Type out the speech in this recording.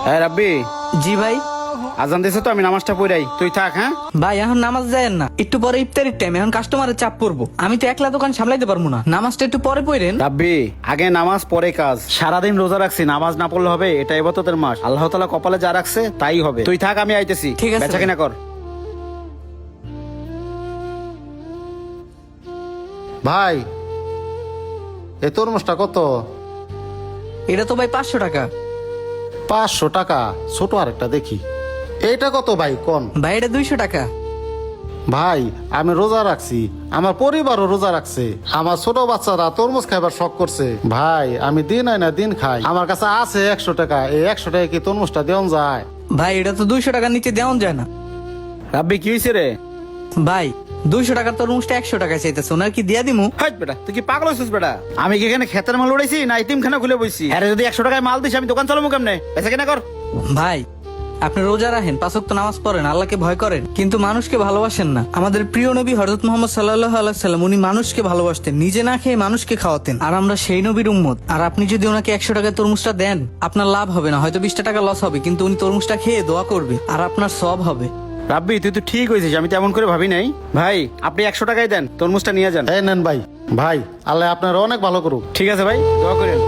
হ্যাঁ রাব্বি, জি ভাই। আজান দিছে তো, আমি নামাজটা পড়াই, তুই থাক। হ্যাঁ ভাই এখন নামাজ যায়েন না, একটু পরে ইফতারির টাইম, এখন কাস্টমারের চাপ পড়বো, আমি তো একলা দোকান সামলাইতে পারবো না, নামাজটা একটু পরে পড়েন। রাব্বি, আগে নামাজ পরে কাজ। সারাদিন রোজা রাখছি, নামাজ না পড়লে হবে? এটা ইবাদতের মাস, আল্লাহ তাআলা কপালে যা রাখছে তাই হবে। তুই থাক, আমি আইতেছি। ঠিক আছে বেচা ভাই। কিনা কর। ভাই এই তরমুজটা কত? এটা তো ভাই 500 টাকা। 500 টাকা? ছোট আরেকটা দেখি। এইটা কত ভাই কোন? ভাই এটা 200 টাকা। ভাই আমি রোজা রাখছি, আমার পরিবারও রোজা রাখছে, আমার ছোট বাচ্চারা তরমুজ খাইবার শখ করছে। ভাই আমি দিন আই না দিন খাই, আমার কাছে আছে 100 টাকা, এই 100 টাকা কি তরমুজটা দেওয়া যায়? ভাই এটা তো 200 টাকার নিচে দেওয়া যায় না। রাব্বি, কি হয়েছে রে? ভাই 200 টাকার তরমুজটা 100 টাকায় চাইতেছে, ওনার কি দিয়া দিমু? হাট বেটা, তুই কি পাগল হয়েছিস বেটা? আমি কি এখানে খেতের মাল উড়াইছি না ইতিমখানা খুলে বইছি? আরে যদি 100 টাকায় মাল দিস, আমি দোকান চালাবো কেমনে? বেচা কিনা কর। ভাই আপনি রোজা রাখেন, 5 ওয়াক্ত নামাজ পড়েন, আল্লাহকে ভয় করেন, কিন্তু মানুষকে ভালোবাসেন না। আমাদের প্রিয় নবী হযরত মুহাম্মদ সাল্লাল্লাহু আলাইহি সাল্লাম, উনি মানুষকে ভালোবাসতেন, নিজে না খেয়ে মানুষকে খাওয়াতেন, আর আমরা সেই নবীর উম্মত। আর আপনি যদি ওনাকে 100 টাকার তরমুজটা দেন, আপনার লাভ হবে না, হয়তো 20 টাকা লস হবে, কিন্তু উনি তরমুজটা খেয়ে দোয়া করবে আর আপনার সব হবে। রাব্বি, তুই তো ঠিক হয়েছিস, আমি তেমন করে ভাবি নাই। ভাই আপনি 100 টাকাই দেন, তরমুজটা নিয়ে যান। এই নেন ভাই। ভাই আল্লাহ আপনার অনেক ভালো করুক। ঠিক আছে ভাই, দোয়া করেন।